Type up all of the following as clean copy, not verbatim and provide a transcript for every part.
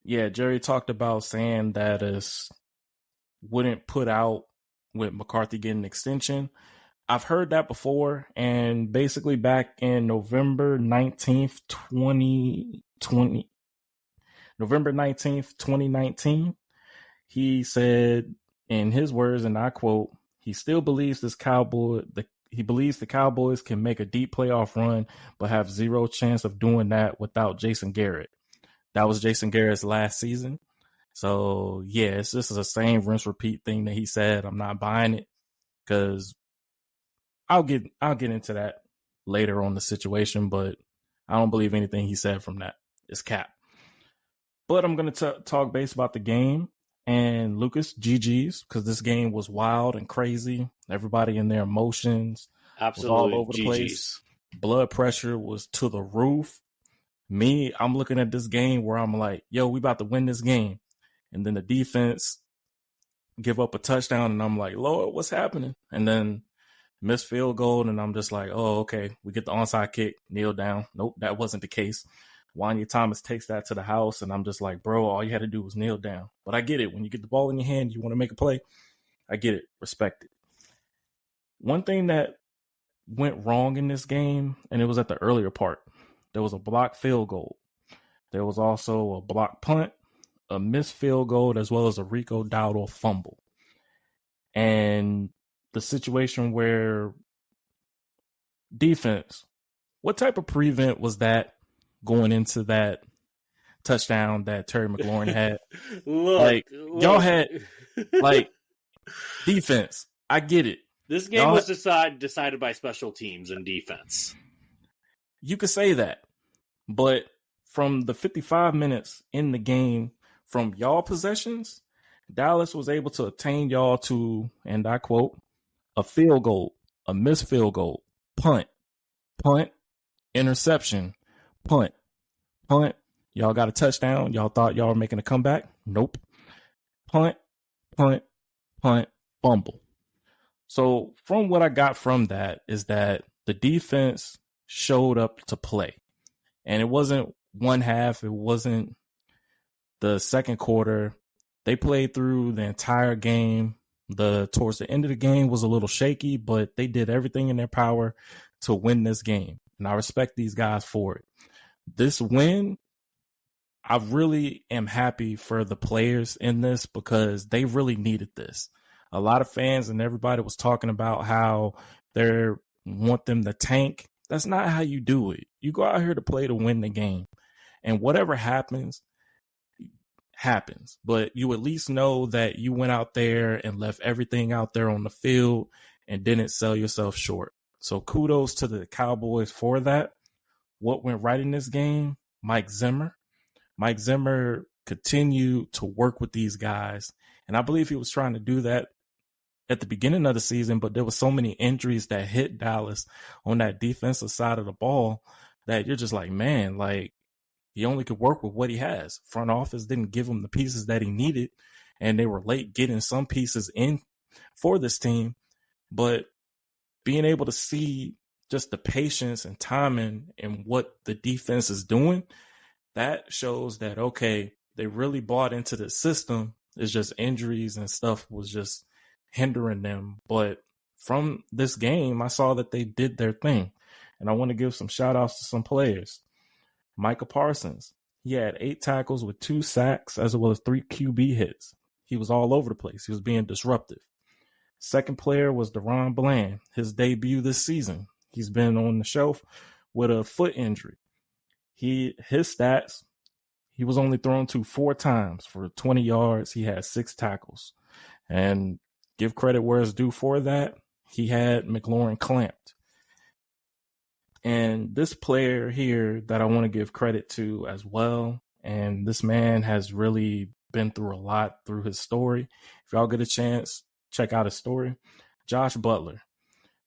Yeah, Jerry talked about saying that it wouldn't put out with McCarthy getting an extension. I've heard that before, and basically back in November 19th, 2019, he said in his words, and I quote, he still believes he believes the Cowboys can make a deep playoff run, but have zero chance of doing that without Jason Garrett. That was Jason Garrett's last season. So yeah, it's just the same rinse repeat thing that he said. I'm not buying it because I'll get into that later on the situation, but I don't believe anything he said from that is cap. But I'm going to talk base about the game. And Lucas, GG's, because this game was wild and crazy. Everybody in their emotions Absolutely was all over the GG's. place. Blood pressure was to the roof. Me, I'm looking at this game where I'm like, yo, we about to win this game. And then the defense give up a touchdown, and I'm like, Lord, what's happening? And then missed field goal, and I'm just like, oh, okay. We get the onside kick, kneel down. Nope, that wasn't the case. Wanya Thomas takes that to the house, and I'm just like, bro, all you had to do was kneel down. But I get it. When you get the ball in your hand, you want to make a play. I get it. Respect it. One thing that went wrong in this game, and it was at the earlier part, there was a blocked field goal. There was also a blocked punt, a missed field goal, as well as a Rico Dowdle fumble. And the situation where defense, what type of prevent was that going into that touchdown that Terry McLaurin had? Look. Y'all had defense. I get it. This game was decided by special teams and defense. You could say that, but from the 55 minutes in the game, from y'all possessions, Dallas was able to attain y'all to, and I quote, a field goal, a missed field goal, punt, interception, punt. Y'all got a touchdown. Y'all thought y'all were making a comeback. Nope. Punt, fumble. So from what I got from that is that the defense showed up to play. And it wasn't one half. It wasn't the second quarter. They played through the entire game. Towards the end of the game was a little shaky, but they did everything in their power to win this game. And I respect these guys for it. This win, I really am happy for the players in this because they really needed this. A lot of fans and everybody was talking about how they want them to tank. That's not how you do it. You go out here to play to win the game. And whatever happens, but you at least know that you went out there and left everything out there on the field and didn't sell yourself short. So kudos to the Cowboys for that. What went right in this game? Mike Zimmer continued to work with these guys, and I believe he was trying to do that at the beginning of the season, but there was so many injuries that hit Dallas on that defensive side of the ball that you're just like, man, like, he only could work with what he has. Front office didn't give him the pieces that he needed, and they were late getting some pieces in for this team. But being able to see just the patience and timing and what the defense is doing, that shows that, okay, they really bought into the system. It's just injuries and stuff was just hindering them. But from this game, I saw that they did their thing. And I want to give some shout outs to some players. Micah Parsons, he had 8 tackles with 2 sacks as well as 3 QB hits. He was all over the place. He was being disruptive. Second player was Deron Bland, his debut this season. He's been on the shelf with a foot injury. His stats, he was only thrown to 4 times for 20 yards. He had 6 tackles. And give credit where it's due for that. He had McLaurin clamped. And this player here that I want to give credit to as well, and this man has really been through a lot through his story. If y'all get a chance, check out his story. Josh Butler.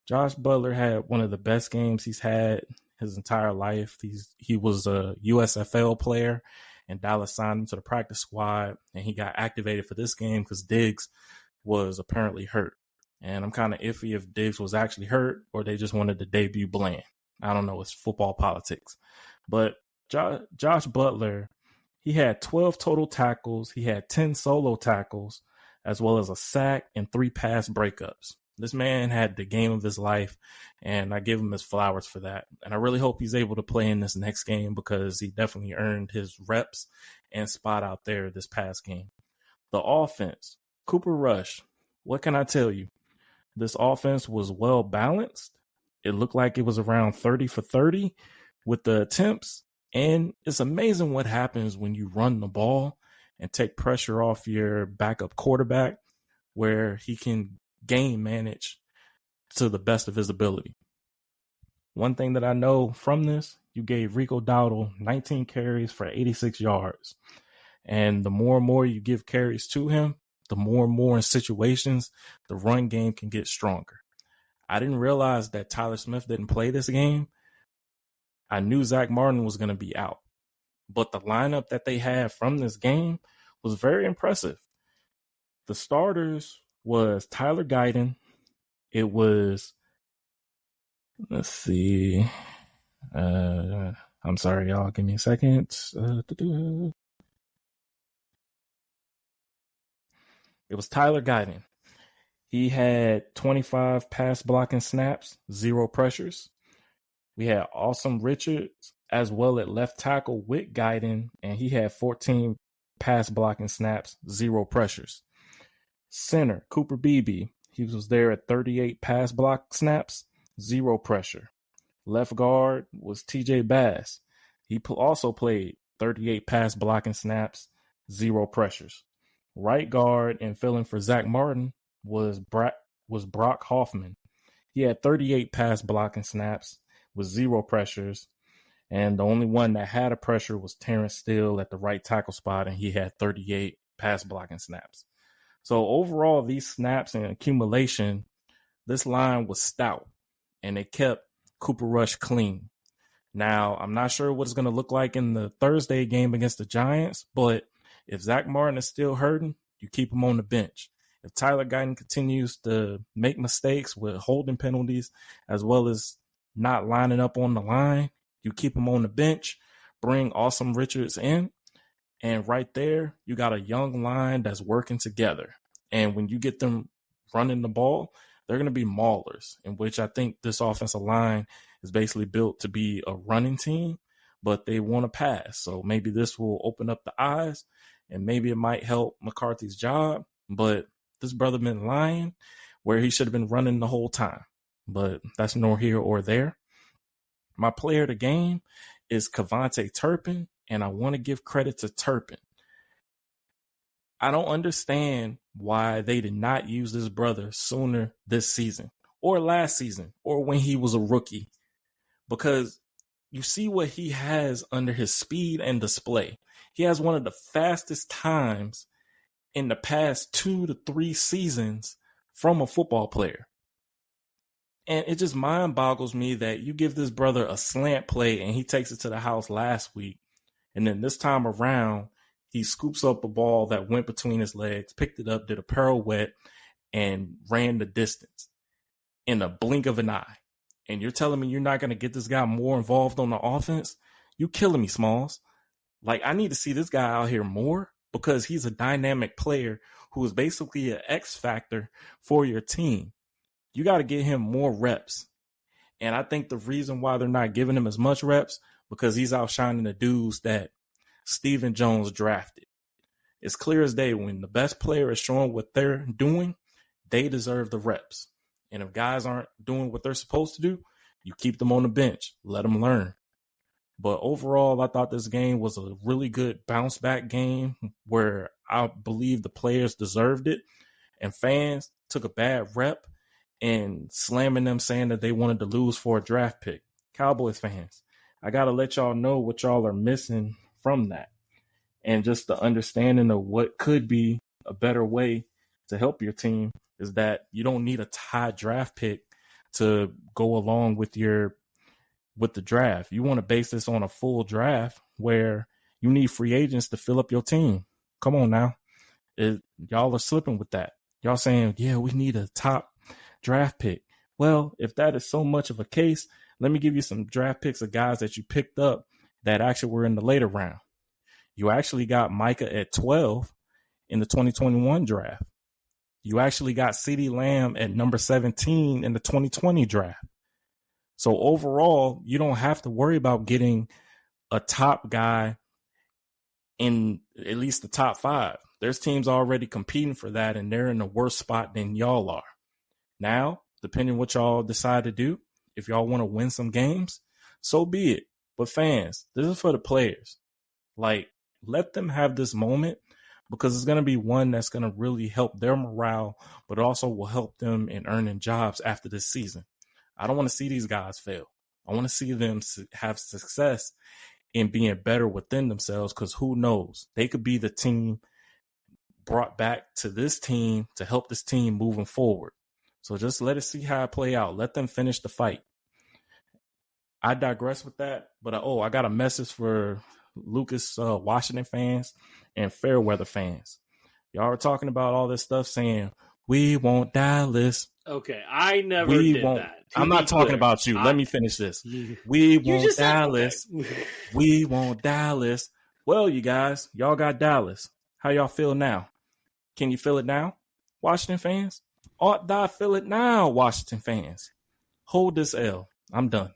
Josh Butler had one of the best games he's had his entire life. He was a USFL player, and Dallas signed him to the practice squad, and he got activated for this game because Diggs was apparently hurt. And I'm kind of iffy if Diggs was actually hurt or they just wanted to debut Bland. I don't know. It's football politics. But Josh Butler, He had 12 total tackles. He had 10 solo tackles, as well as a sack and 3 pass breakups. This man had the game of his life, and I give him his flowers for that. And I really hope he's able to play in this next game because he definitely earned his reps and spot out there this past game. The offense, Cooper Rush, what can I tell you? This offense was well balanced. It looked like it was around 30 for 30 with the attempts. And it's amazing what happens when you run the ball and take pressure off your backup quarterback where he can game manage to the best of his ability. One thing that I know from this, you gave Rico Dowdle 19 carries for 86 yards. And the more and more you give carries to him, the more and more in situations, the run game can get stronger. I didn't realize that Tyler Smith didn't play this game. I knew Zach Martin was going to be out. But the lineup that they had from this game was very impressive. The starters was Tyler Guyton. It was, let's see. I'm sorry, y'all. Give me a second. It was Tyler Guyton. He had 25 pass blocking snaps, 0 pressures. We had Awesome Richards as well at left tackle with Guyton, and he had 14 pass blocking snaps, 0 pressures. Center, Cooper Beebe. He was there at 38 pass block snaps, 0 pressure. Left guard was TJ Bass. He also played 38 pass blocking snaps, 0 pressures. Right guard and filling for Zach Martin was Brock Hoffman. He had 38 pass blocking snaps with 0 pressures. And the only one that had a pressure was Terrence Steele at the right tackle spot, and he had 38 pass blocking snaps. So overall, these snaps and accumulation, this line was stout, and it kept Cooper Rush clean. Now, I'm not sure what it's going to look like in the Thursday game against the Giants, but if Zach Martin is still hurting, you keep him on the bench. If Tyler Guyton continues to make mistakes with holding penalties as well as not lining up on the line, you keep him on the bench, bring Awesome Richards in, and right there, you got a young line that's working together. And when you get them running the ball, they're going to be maulers, in which I think this offensive line is basically built to be a running team, but they want to pass. So maybe this will open up the eyes, and maybe it might help McCarthy's job. But this brother been lying where he should have been running the whole time. But that's nor here or there. My player of the game is Cavante Turpin, and I want to give credit to Turpin. I don't understand why they did not use this brother sooner this season or last season or when he was a rookie, because you see what he has under his speed and display. He has one of the fastest times in the past 2 to 3 seasons from a football player. And it just mind boggles me that you give this brother a slant play and he takes it to the house last week. And then this time around, he scoops up a ball that went between his legs, picked it up, did a pirouette, and ran the distance in a blink of an eye. And you're telling me you're not going to get this guy more involved on the offense? You killing me, Smalls. Like, I need to see this guy out here more because he's a dynamic player who is basically an X factor for your team. You got to get him more reps. And I think the reason why they're not giving him as much reps because he's outshining the dudes that Stephen Jones drafted. It's clear as day when the best player is showing what they're doing, they deserve the reps. And if guys aren't doing what they're supposed to do, you keep them on the bench, let them learn. But overall, I thought this game was a really good bounce back game where I believe the players deserved it and fans took a bad rep and slamming them saying that they wanted to lose for a draft pick. Cowboys fans, I got to let y'all know what y'all are missing from that. And just the understanding of what could be a better way to help your team is that you don't need a high draft pick to go along with the draft. You want to base this on a full draft where you need free agents to fill up your team. Come on now. Y'all are slipping with that. Y'all saying, yeah, we need a top draft pick. Well, if that is so much of a case, let me give you some draft picks of guys that you picked up that actually were in the later round. You actually got Micah at 12 in the 2021 draft. You actually got CeeDee Lamb at number 17 in the 2020 draft. So overall, you don't have to worry about getting a top guy in at least the top 5. There's teams already competing for that, and they're in a worse spot than y'all are. Now, depending what y'all decide to do, if y'all want to win some games, so be it. But fans, this is for the players. Like, let them have this moment, because it's going to be one that's going to really help their morale, but also will help them in earning jobs after this season. I don't want to see these guys fail. I want to see them have success in being better within themselves, because who knows? They could be the team brought back to this team to help this team moving forward. So just let us see how it play out. Let them finish the fight. I digress with that, but I got a message for Lucas Washington fans and Fairweather fans. Y'all were talking about all this stuff saying, we want Dallas. Okay, I never did that. I'm not talking about you. Let me finish this. We want Dallas. Okay. We want Dallas. Well, you guys, y'all got Dallas. How y'all feel now? Can you feel it now, Washington fans? Ought thou feel it now, Washington fans? Hold this L. I'm done.